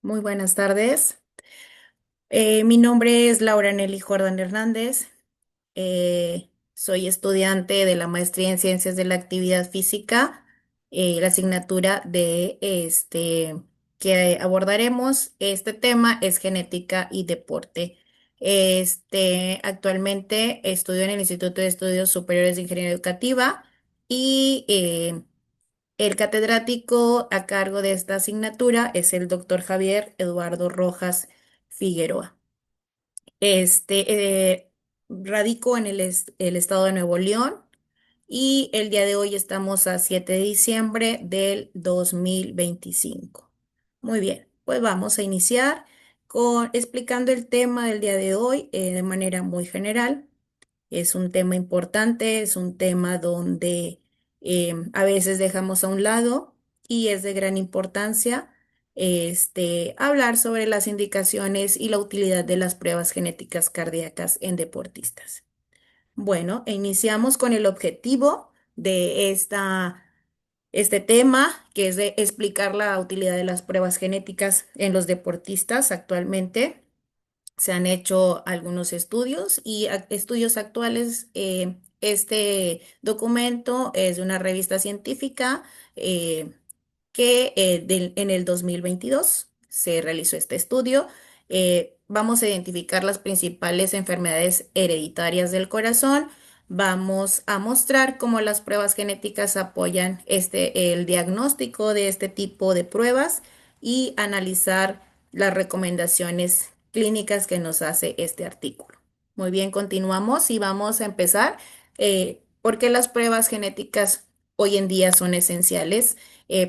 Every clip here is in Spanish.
Muy buenas tardes. Mi nombre es Laura Nelly Jordan Hernández. Soy estudiante de la maestría en Ciencias de la Actividad Física. La asignatura que abordaremos este tema es genética y deporte. Actualmente estudio en el Instituto de Estudios Superiores de Ingeniería Educativa y el catedrático a cargo de esta asignatura es el doctor Javier Eduardo Rojas Figueroa. Este, radico en el estado de Nuevo León y el día de hoy estamos a 7 de diciembre del 2025. Muy bien, pues vamos a iniciar con explicando el tema del día de hoy de manera muy general. Es un tema importante, es un tema donde a veces dejamos a un lado y es de gran importancia hablar sobre las indicaciones y la utilidad de las pruebas genéticas cardíacas en deportistas. Bueno, iniciamos con el objetivo de este tema, que es de explicar la utilidad de las pruebas genéticas en los deportistas actualmente. Se han hecho algunos estudios y estudios actuales. Este documento es de una revista científica eh, en el 2022 se realizó este estudio. Vamos a identificar las principales enfermedades hereditarias del corazón. Vamos a mostrar cómo las pruebas genéticas apoyan el diagnóstico de este tipo de pruebas y analizar las recomendaciones clínicas que nos hace este artículo. Muy bien, continuamos y vamos a empezar. ¿Por qué las pruebas genéticas hoy en día son esenciales?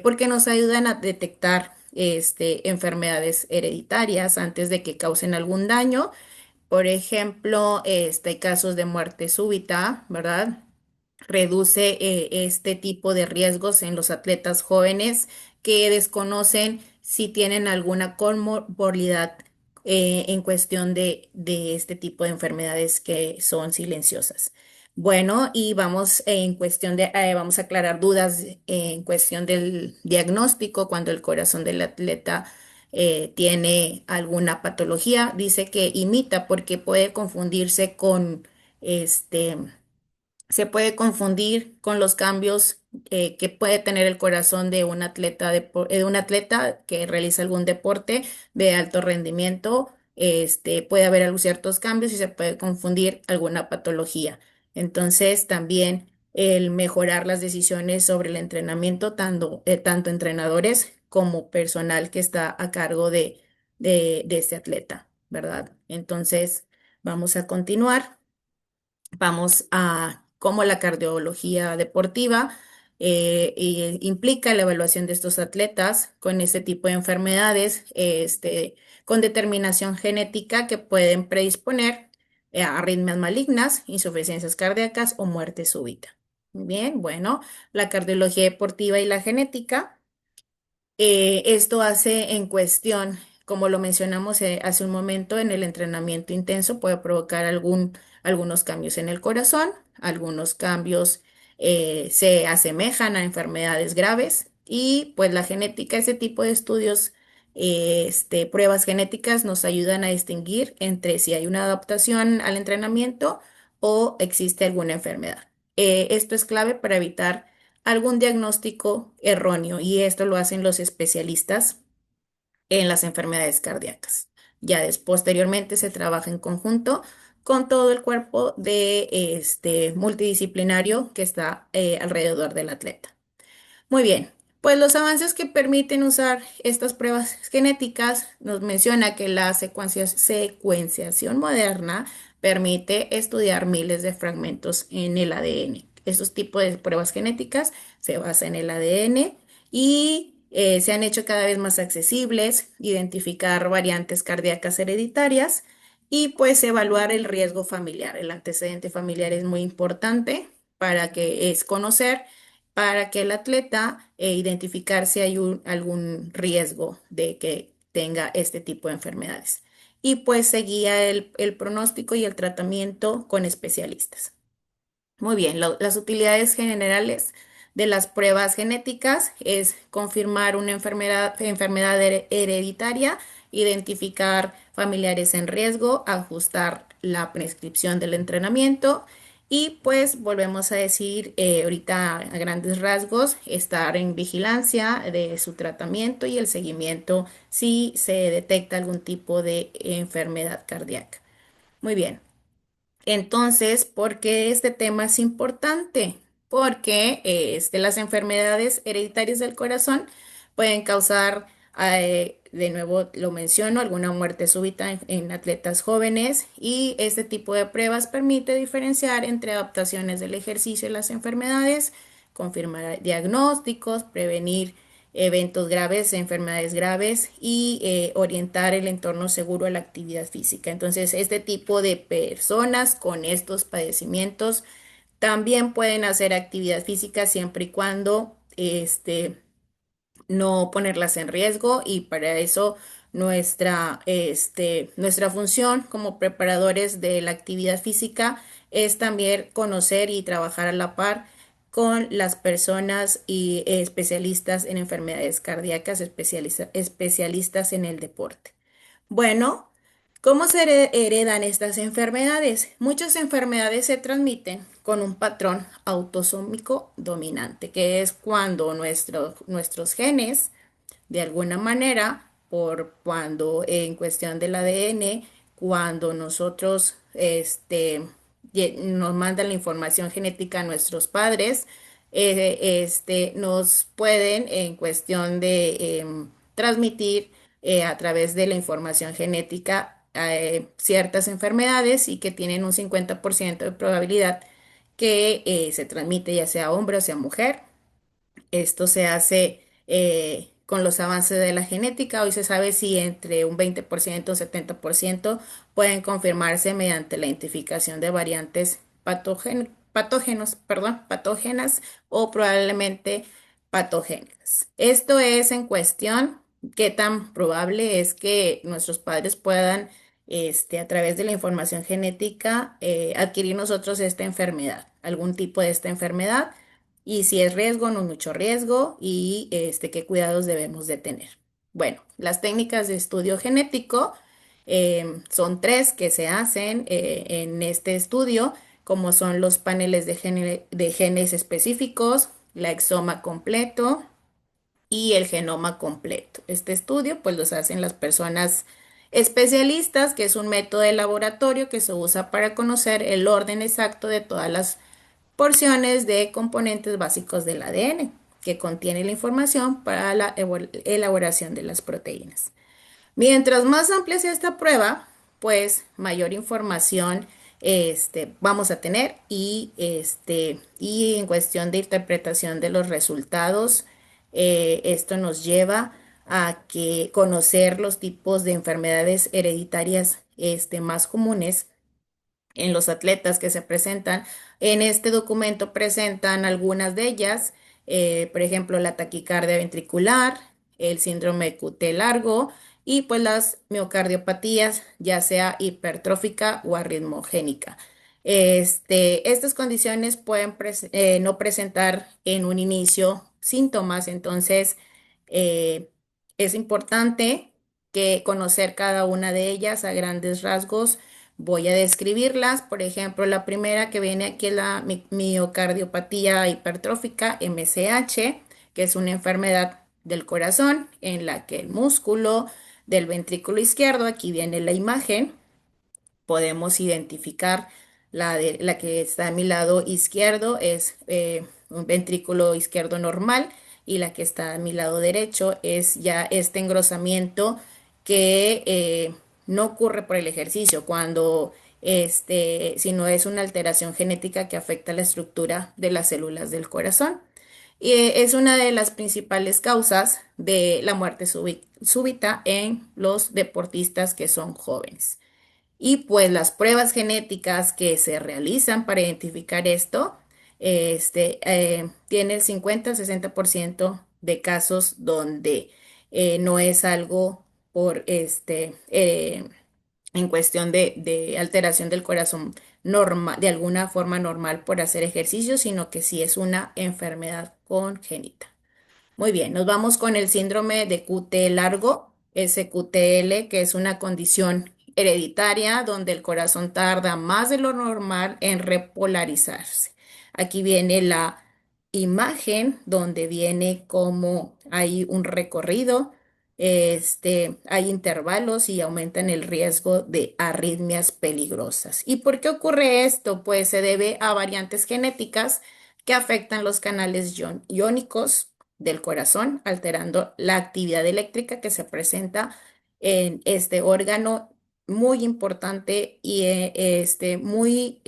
Porque nos ayudan a detectar enfermedades hereditarias antes de que causen algún daño. Por ejemplo, casos de muerte súbita, ¿verdad? Reduce este tipo de riesgos en los atletas jóvenes que desconocen si tienen alguna comorbilidad en cuestión de este tipo de enfermedades que son silenciosas. Bueno, y vamos a aclarar dudas en cuestión del diagnóstico cuando el corazón del atleta tiene alguna patología. Dice que imita porque puede confundirse con este se puede confundir con los cambios que puede tener el corazón de un atleta que realiza algún deporte de alto rendimiento. Puede haber ciertos cambios y se puede confundir alguna patología. Entonces, también el mejorar las decisiones sobre el entrenamiento, tanto entrenadores como personal que está a cargo de este atleta, ¿verdad? Entonces, vamos a continuar. Vamos a cómo la cardiología deportiva implica la evaluación de estos atletas con este tipo de enfermedades, con determinación genética que pueden predisponer a arritmias malignas, insuficiencias cardíacas o muerte súbita. Bien, bueno, la cardiología deportiva y la genética. Esto hace en cuestión, como lo mencionamos hace un momento, en el entrenamiento intenso puede provocar algunos cambios en el corazón, algunos cambios se asemejan a enfermedades graves y pues la genética, ese tipo de estudios, pruebas genéticas nos ayudan a distinguir entre si hay una adaptación al entrenamiento o existe alguna enfermedad. Esto es clave para evitar algún diagnóstico erróneo y esto lo hacen los especialistas en las enfermedades cardíacas. Posteriormente se trabaja en conjunto con todo el cuerpo de este multidisciplinario que está alrededor del atleta. Muy bien, pues los avances que permiten usar estas pruebas genéticas nos menciona que la secuenciación moderna permite estudiar miles de fragmentos en el ADN. Estos tipos de pruebas genéticas se basan en el ADN y se han hecho cada vez más accesibles, identificar variantes cardíacas hereditarias y pues evaluar el riesgo familiar. El antecedente familiar es muy importante para que es conocer para que el atleta identificar si hay algún riesgo de que tenga este tipo de enfermedades. Y pues se guía el pronóstico y el tratamiento con especialistas. Muy bien, las utilidades generales de las pruebas genéticas es confirmar una enfermedad hereditaria, identificar familiares en riesgo, ajustar la prescripción del entrenamiento y pues volvemos a decir ahorita a grandes rasgos, estar en vigilancia de su tratamiento y el seguimiento si se detecta algún tipo de enfermedad cardíaca. Muy bien. Entonces, ¿por qué este tema es importante? Porque las enfermedades hereditarias del corazón pueden causar, de nuevo lo menciono, alguna muerte súbita en atletas jóvenes y este tipo de pruebas permite diferenciar entre adaptaciones del ejercicio y las enfermedades, confirmar diagnósticos, prevenir eventos graves, enfermedades graves y orientar el entorno seguro a la actividad física. Entonces, este tipo de personas con estos padecimientos también pueden hacer actividad física siempre y cuando no ponerlas en riesgo y para eso nuestra función como preparadores de la actividad física es también conocer y trabajar a la par con las personas y especialistas en enfermedades cardíacas, especialistas en el deporte. Bueno, ¿cómo se heredan estas enfermedades? Muchas enfermedades se transmiten con un patrón autosómico dominante, que es cuando nuestros genes de alguna manera, por cuando en cuestión del ADN, cuando nosotros nos mandan la información genética a nuestros padres, nos pueden en cuestión de transmitir a través de la información genética ciertas enfermedades y que tienen un 50% de probabilidad que se transmite ya sea hombre o sea mujer. Esto se hace con los avances de la genética. Hoy se sabe si entre un 20% o 70% pueden confirmarse mediante la identificación de variantes patógenas o probablemente patogénicas. Esto es en cuestión qué tan probable es que nuestros padres puedan, a través de la información genética, adquirir nosotros esta enfermedad, algún tipo de esta enfermedad y si es riesgo, no mucho riesgo y qué cuidados debemos de tener. Bueno, las técnicas de estudio genético son tres que se hacen en este estudio, como son los paneles de genes específicos, la exoma completo y el genoma completo. Este estudio pues los hacen las personas especialistas, que es un método de laboratorio que se usa para conocer el orden exacto de todas las porciones de componentes básicos del ADN, que contiene la información para la elaboración de las proteínas. Mientras más amplia sea esta prueba, pues mayor información vamos a tener y en cuestión de interpretación de los resultados, esto nos lleva a que conocer los tipos de enfermedades hereditarias más comunes en los atletas que se presentan. En este documento presentan algunas de ellas, por ejemplo, la taquicardia ventricular, el síndrome de QT largo y pues las miocardiopatías, ya sea hipertrófica o arritmogénica. Estas condiciones pueden no presentar en un inicio síntomas, entonces eh, es importante que conocer cada una de ellas a grandes rasgos. Voy a describirlas. Por ejemplo, la primera que viene aquí es la miocardiopatía hipertrófica, MCH, que es una enfermedad del corazón en la que el músculo del ventrículo izquierdo, aquí viene la imagen, podemos identificar la que está a mi lado izquierdo es un ventrículo izquierdo normal y la que está a mi lado derecho es ya este engrosamiento que no ocurre por el ejercicio cuando sino es una alteración genética que afecta la estructura de las células del corazón. Y es una de las principales causas de la muerte súbita en los deportistas que son jóvenes. Y pues las pruebas genéticas que se realizan para identificar esto, tiene el 50 al 60% de casos donde no es algo por en cuestión de alteración del corazón normal, de alguna forma normal por hacer ejercicio, sino que sí es una enfermedad congénita. Muy bien, nos vamos con el síndrome de QT largo, SQTL, que es una condición hereditaria donde el corazón tarda más de lo normal en repolarizarse. Aquí viene la imagen donde viene como hay un recorrido, hay intervalos y aumentan el riesgo de arritmias peligrosas. ¿Y por qué ocurre esto? Pues se debe a variantes genéticas que afectan los canales iónicos del corazón, alterando la actividad eléctrica que se presenta en este órgano muy importante y muy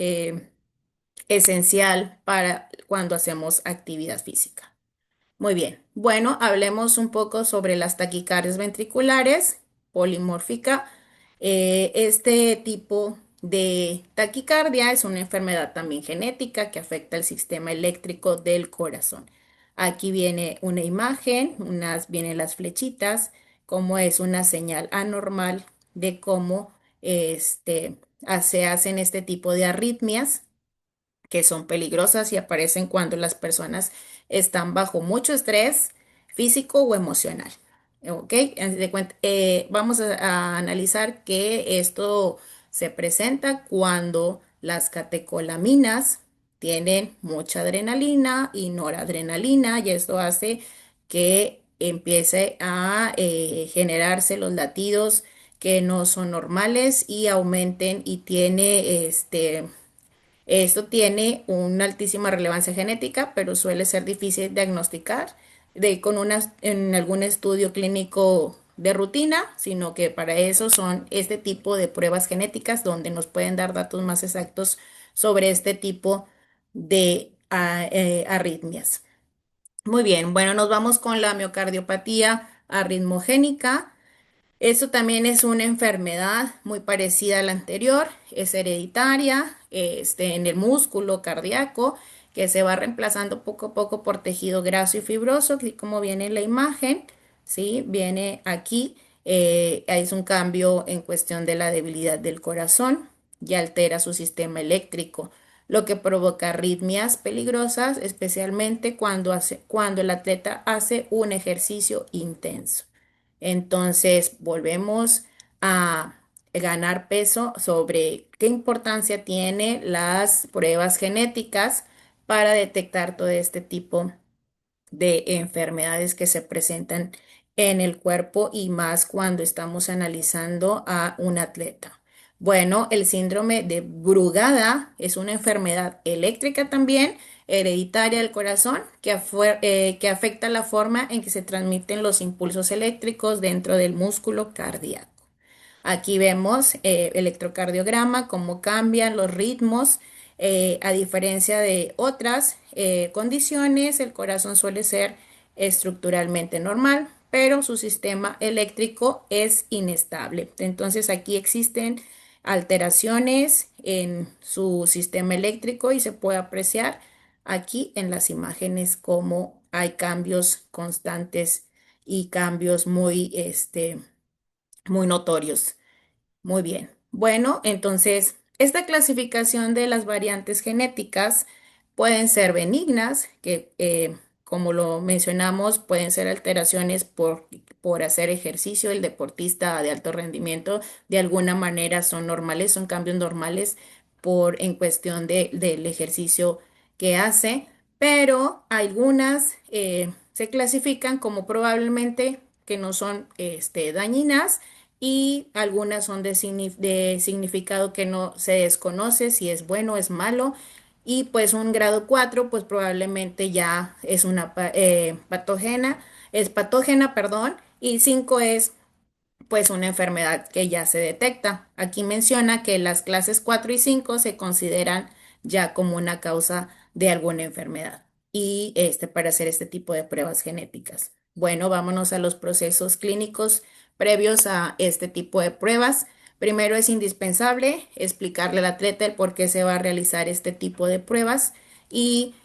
esencial para cuando hacemos actividad física. Muy bien. Bueno, hablemos un poco sobre las taquicardias ventriculares polimórfica. Este tipo de taquicardia es una enfermedad también genética que afecta el sistema eléctrico del corazón. Aquí viene una imagen, vienen las flechitas, como es una señal anormal de cómo se hacen este tipo de arritmias que son peligrosas y aparecen cuando las personas están bajo mucho estrés físico o emocional. ¿Ok? Vamos a analizar que esto se presenta cuando las catecolaminas tienen mucha adrenalina y noradrenalina y esto hace que empiece a generarse los latidos que no son normales y aumenten y tiene esto tiene una altísima relevancia genética, pero suele ser difícil diagnosticar en algún estudio clínico de rutina, sino que para eso son este tipo de pruebas genéticas donde nos pueden dar datos más exactos sobre este tipo de arritmias. Muy bien, bueno, nos vamos con la miocardiopatía arritmogénica. Esto también es una enfermedad muy parecida a la anterior, es hereditaria, en el músculo cardíaco, que se va reemplazando poco a poco por tejido graso y fibroso, así como viene en la imagen, ¿sí? Viene aquí, es un cambio en cuestión de la debilidad del corazón y altera su sistema eléctrico, lo que provoca arritmias peligrosas, especialmente cuando el atleta hace un ejercicio intenso. Entonces, volvemos a ganar peso sobre qué importancia tiene las pruebas genéticas para detectar todo este tipo de enfermedades que se presentan en el cuerpo y más cuando estamos analizando a un atleta. Bueno, el síndrome de Brugada es una enfermedad eléctrica también, hereditaria del corazón, que afecta la forma en que se transmiten los impulsos eléctricos dentro del músculo cardíaco. Aquí vemos electrocardiograma, cómo cambian los ritmos. A diferencia de otras condiciones, el corazón suele ser estructuralmente normal, pero su sistema eléctrico es inestable. Entonces aquí existen alteraciones en su sistema eléctrico y se puede apreciar aquí en las imágenes cómo hay cambios constantes y cambios muy notorios. Muy bien. Bueno, entonces, esta clasificación de las variantes genéticas pueden ser benignas, que como lo mencionamos, pueden ser alteraciones por hacer ejercicio. El deportista de alto rendimiento de alguna manera son normales, son cambios normales en cuestión del ejercicio que hace, pero algunas se clasifican como probablemente que no son dañinas y algunas son de significado que no se desconoce si es bueno o es malo. Y pues un grado 4 pues probablemente ya es una es patógena, perdón, y 5 es pues una enfermedad que ya se detecta. Aquí menciona que las clases 4 y 5 se consideran ya como una causa de alguna enfermedad y para hacer este tipo de pruebas genéticas. Bueno, vámonos a los procesos clínicos previos a este tipo de pruebas. Primero es indispensable explicarle al atleta el por qué se va a realizar este tipo de pruebas y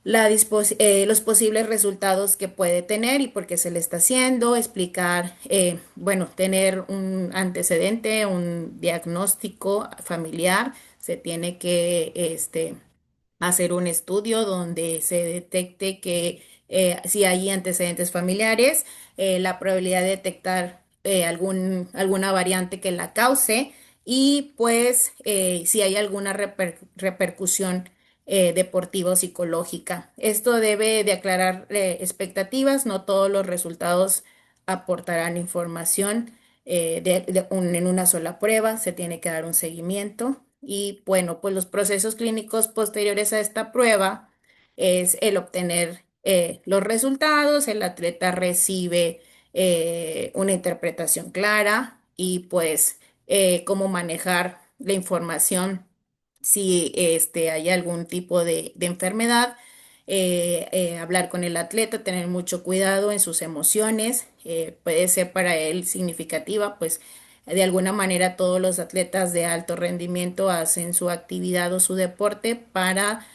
los posibles resultados que puede tener y por qué se le está haciendo, explicar, bueno, tener un antecedente, un diagnóstico familiar, se tiene que hacer un estudio donde se detecte si hay antecedentes familiares, la probabilidad de detectar alguna variante que la cause y pues si hay alguna repercusión deportiva o psicológica. Esto debe de aclarar expectativas, no todos los resultados aportarán información en una sola prueba, se tiene que dar un seguimiento y bueno, pues los procesos clínicos posteriores a esta prueba es el obtener los resultados, el atleta recibe una interpretación clara y pues cómo manejar la información si hay algún tipo de enfermedad, hablar con el atleta, tener mucho cuidado en sus emociones, puede ser para él significativa, pues de alguna manera todos los atletas de alto rendimiento hacen su actividad o su deporte para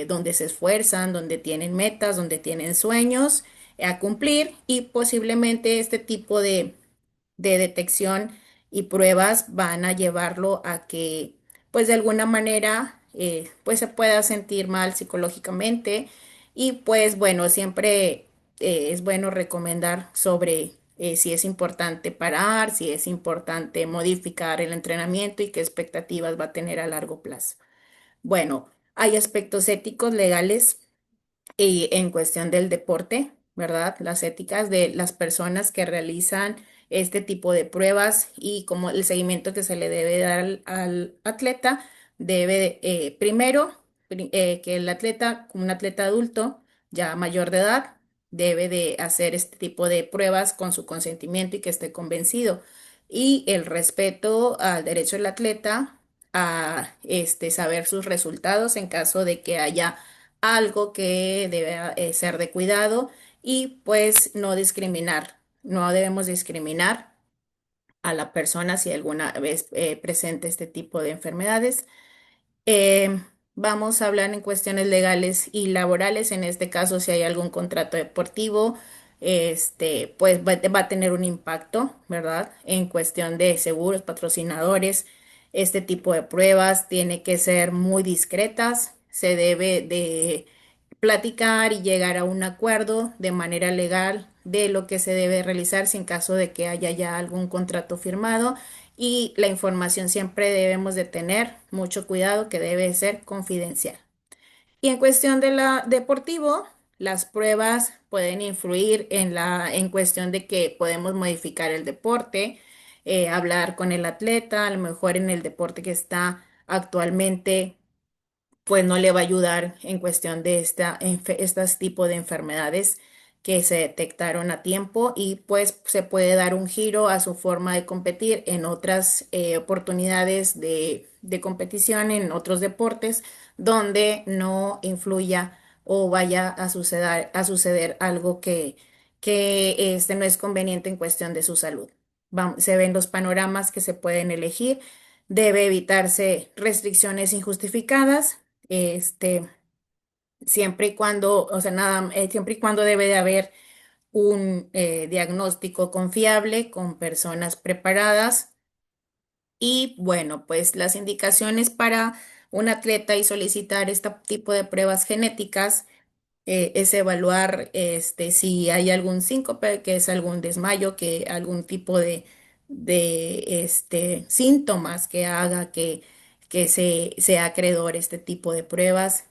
donde se esfuerzan, donde tienen metas, donde tienen sueños a cumplir y posiblemente este tipo de detección y pruebas van a llevarlo a que, pues de alguna manera, pues se pueda sentir mal psicológicamente y pues bueno, siempre es bueno recomendar sobre si es importante parar, si es importante modificar el entrenamiento y qué expectativas va a tener a largo plazo. Bueno, hay aspectos éticos, legales y en cuestión del deporte, ¿verdad? Las éticas de las personas que realizan este tipo de pruebas y como el seguimiento que se le debe dar al atleta, debe primero que el atleta, como un atleta adulto ya mayor de edad, debe de hacer este tipo de pruebas con su consentimiento y que esté convencido. Y el respeto al derecho del atleta a saber sus resultados en caso de que haya algo que debe ser de cuidado y pues no discriminar. No debemos discriminar a la persona si alguna vez presenta este tipo de enfermedades. Vamos a hablar en cuestiones legales y laborales. En este caso, si hay algún contrato deportivo, pues va a tener un impacto, ¿verdad? En cuestión de seguros, patrocinadores, este tipo de pruebas tiene que ser muy discretas. Se debe de platicar y llegar a un acuerdo de manera legal de lo que se debe realizar si en caso de que haya ya algún contrato firmado y la información siempre debemos de tener mucho cuidado que debe ser confidencial. Y en cuestión de la deportivo, las pruebas pueden influir en cuestión de que podemos modificar el deporte, hablar con el atleta, a lo mejor en el deporte que está actualmente pues no le va a ayudar en cuestión de estos tipos de enfermedades que se detectaron a tiempo y pues se puede dar un giro a su forma de competir en otras oportunidades de competición en otros deportes donde no influya o vaya a suceder algo que no es conveniente en cuestión de su salud. Se ven los panoramas que se pueden elegir. Debe evitarse restricciones injustificadas este, siempre y cuando, o sea, siempre y cuando debe de haber un diagnóstico confiable con personas preparadas y bueno, pues las indicaciones para un atleta y solicitar este tipo de pruebas genéticas es evaluar si hay algún síncope, que es algún desmayo, que algún tipo de síntomas que haga que sea acreedor este tipo de pruebas.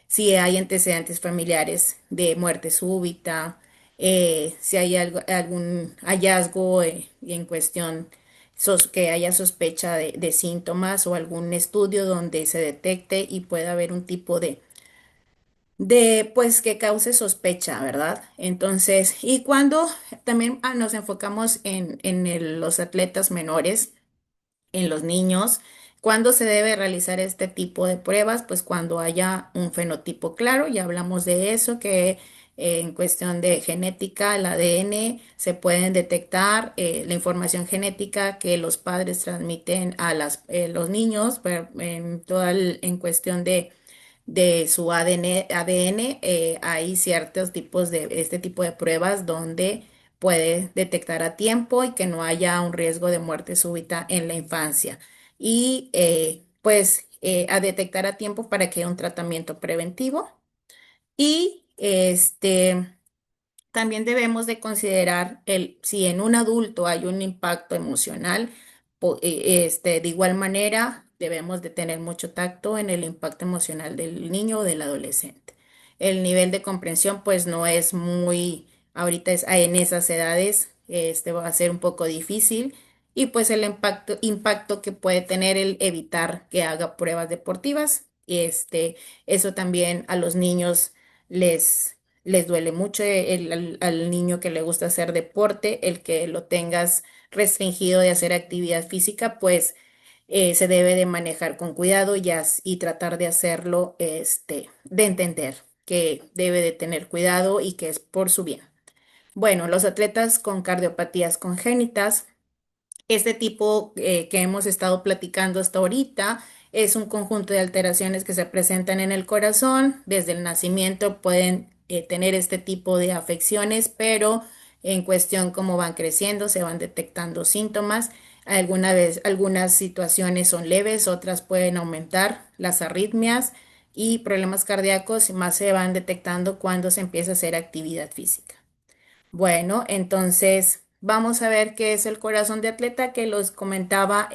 Si hay antecedentes familiares de muerte súbita, si hay algún hallazgo en cuestión que haya sospecha de síntomas o algún estudio donde se detecte y pueda haber un tipo pues que cause sospecha, ¿verdad? Entonces, y cuando también nos enfocamos en los atletas menores, en los niños, ¿cuándo se debe realizar este tipo de pruebas? Pues cuando haya un fenotipo claro, ya hablamos de eso, que en cuestión de genética, el ADN, se pueden detectar la información genética que los padres transmiten a los niños, en cuestión de su ADN, hay ciertos tipos de este tipo de pruebas donde puede detectar a tiempo y que no haya un riesgo de muerte súbita en la infancia. Y pues a detectar a tiempo para que haya un tratamiento preventivo. Y Este, también debemos de considerar si en un adulto hay un impacto emocional, de igual manera debemos de tener mucho tacto en el impacto emocional del niño o del adolescente. El nivel de comprensión pues no es muy, ahorita en esas edades, va a ser un poco difícil y pues el impacto que puede tener el evitar que haga pruebas deportivas, eso también a los niños les duele mucho al niño que le gusta hacer deporte, el que lo tengas restringido de hacer actividad física, pues se debe de manejar con cuidado y tratar de hacerlo, de entender que debe de tener cuidado y que es por su bien. Bueno, los atletas con cardiopatías congénitas, este tipo que hemos estado platicando hasta ahorita es un conjunto de alteraciones que se presentan en el corazón. Desde el nacimiento pueden tener este tipo de afecciones, pero en cuestión cómo van creciendo, se van detectando síntomas. Alguna vez, algunas situaciones son leves, otras pueden aumentar las arritmias y problemas cardíacos, más se van detectando cuando se empieza a hacer actividad física. Bueno, entonces vamos a ver qué es el corazón de atleta que los comentaba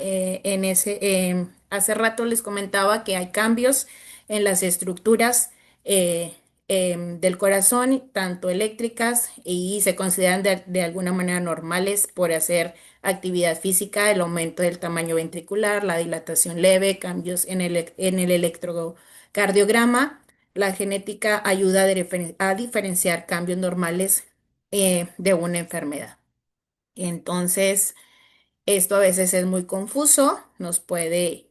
hace rato les comentaba que hay cambios en las estructuras del corazón, tanto eléctricas y se consideran de alguna manera normales por hacer actividad física, el aumento del tamaño ventricular, la dilatación leve, cambios en el electrocardiograma. La genética ayuda a diferenciar cambios normales de una enfermedad. Entonces, esto a veces es muy confuso, nos puede,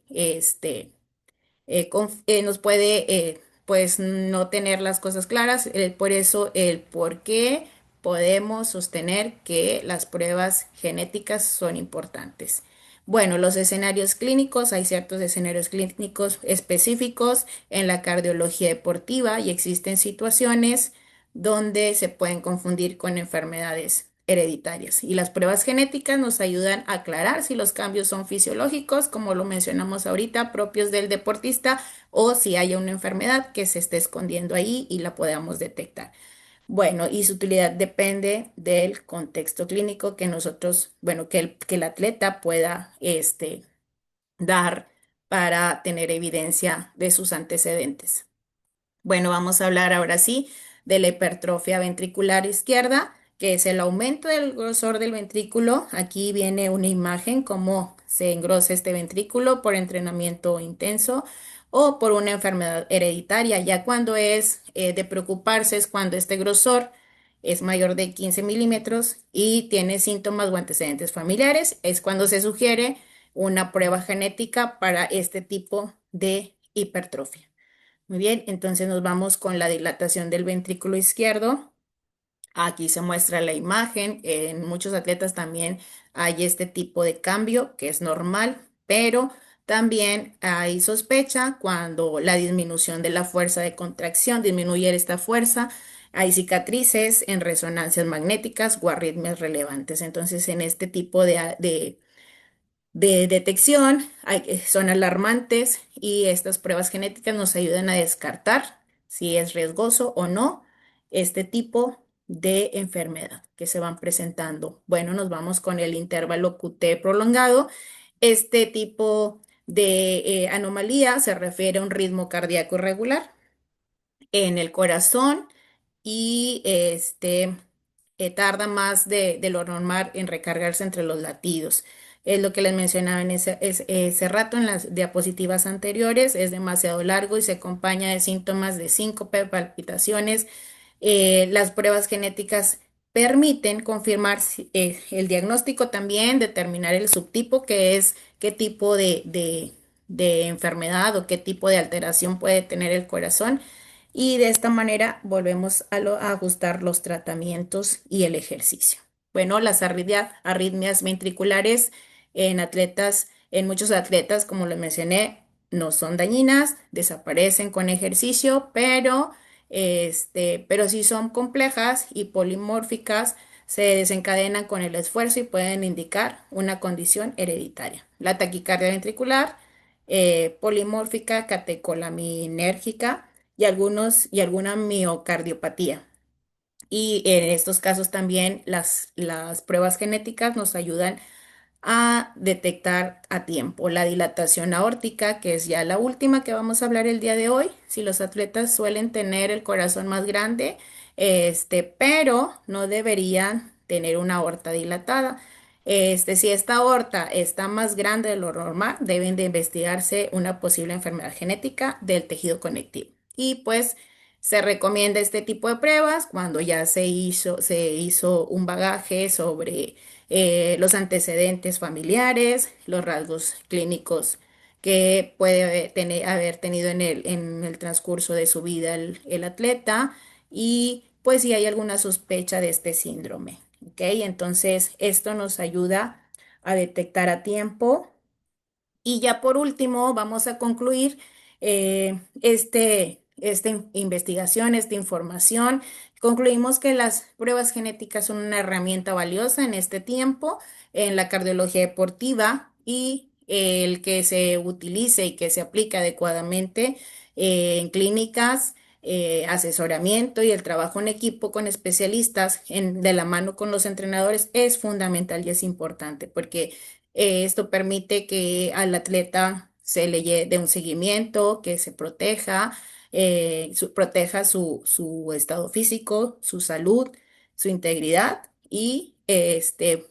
pues, no tener las cosas claras. Por eso, el por qué podemos sostener que las pruebas genéticas son importantes. Bueno, los escenarios clínicos, hay ciertos escenarios clínicos específicos en la cardiología deportiva y existen situaciones donde se pueden confundir con enfermedades hereditarias. Y las pruebas genéticas nos ayudan a aclarar si los cambios son fisiológicos, como lo mencionamos ahorita, propios del deportista, o si hay una enfermedad que se esté escondiendo ahí y la podamos detectar. Bueno, y su utilidad depende del contexto clínico que nosotros, bueno, que el atleta pueda, dar para tener evidencia de sus antecedentes. Bueno, vamos a hablar ahora sí de la hipertrofia ventricular izquierda, que es el aumento del grosor del ventrículo. Aquí viene una imagen cómo se engrosa este ventrículo por entrenamiento intenso o por una enfermedad hereditaria. Ya cuando es de preocuparse es cuando este grosor es mayor de 15 milímetros y tiene síntomas o antecedentes familiares. Es cuando se sugiere una prueba genética para este tipo de hipertrofia. Muy bien, entonces nos vamos con la dilatación del ventrículo izquierdo. Aquí se muestra la imagen. En muchos atletas también hay este tipo de cambio que es normal, pero también hay sospecha cuando la disminución de la fuerza de contracción disminuye esta fuerza. Hay cicatrices en resonancias magnéticas o arritmias relevantes. Entonces, en este tipo de detección son alarmantes y estas pruebas genéticas nos ayudan a descartar si es riesgoso o no este tipo de enfermedad que se van presentando. Bueno, nos vamos con el intervalo QT prolongado. Este tipo de anomalía se refiere a un ritmo cardíaco irregular en el corazón y tarda más de lo normal en recargarse entre los latidos. Es lo que les mencionaba en ese rato en las diapositivas anteriores. Es demasiado largo y se acompaña de síntomas de síncope, palpitaciones. Las pruebas genéticas permiten confirmar el diagnóstico también, determinar el subtipo, que es qué tipo de enfermedad o qué tipo de alteración puede tener el corazón. Y de esta manera volvemos a ajustar los tratamientos y el ejercicio. Bueno, las arritmias ventriculares en muchos atletas, como les mencioné, no son dañinas, desaparecen con ejercicio, pero si son complejas y polimórficas, se desencadenan con el esfuerzo y pueden indicar una condición hereditaria. La taquicardia ventricular, polimórfica, catecolaminérgica, y alguna miocardiopatía. Y en estos casos también las pruebas genéticas nos ayudan a detectar a tiempo la dilatación aórtica, que es ya la última que vamos a hablar el día de hoy. Si los atletas suelen tener el corazón más grande, pero no deberían tener una aorta dilatada. Si esta aorta está más grande de lo normal, deben de investigarse una posible enfermedad genética del tejido conectivo. Y pues se recomienda este tipo de pruebas cuando ya se hizo un bagaje sobre los antecedentes familiares, los rasgos clínicos que puede haber tenido en el transcurso de su vida el atleta y pues si hay alguna sospecha de este síndrome. ¿Ok? Entonces, esto nos ayuda a detectar a tiempo y ya por último, vamos a concluir esta investigación, esta información. Concluimos que las pruebas genéticas son una herramienta valiosa en este tiempo en la cardiología deportiva y el que se utilice y que se aplique adecuadamente en clínicas, asesoramiento y el trabajo en equipo con especialistas de la mano con los entrenadores es fundamental y es importante porque esto permite que al atleta se dé un seguimiento, que se proteja, proteja su estado físico, su salud, su integridad y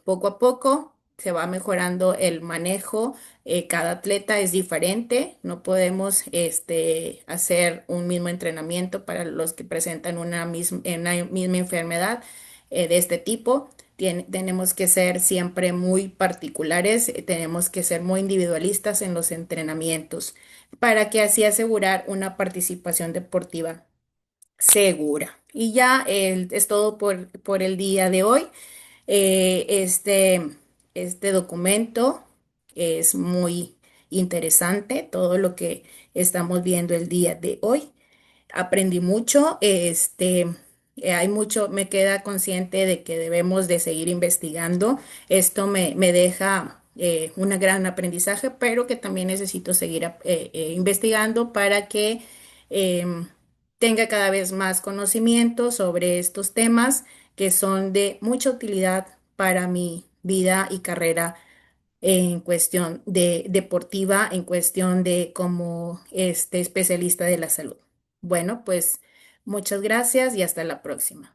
poco a poco se va mejorando el manejo. Cada atleta es diferente, no podemos hacer un mismo entrenamiento para los que presentan una misma enfermedad de este tipo. Tenemos que ser siempre muy particulares, tenemos que ser muy individualistas en los entrenamientos para que así asegurar una participación deportiva segura. Y ya es todo por el día de hoy. Eh, este, este documento es muy interesante, todo lo que estamos viendo el día de hoy. Aprendí mucho, hay mucho, me queda consciente de que debemos de seguir investigando. Esto me deja un gran aprendizaje, pero que también necesito seguir investigando para que em, tenga cada vez más conocimiento sobre estos temas que son de mucha utilidad para mi vida y carrera en cuestión de deportiva, en cuestión de como especialista de la salud. Bueno, pues muchas gracias y hasta la próxima.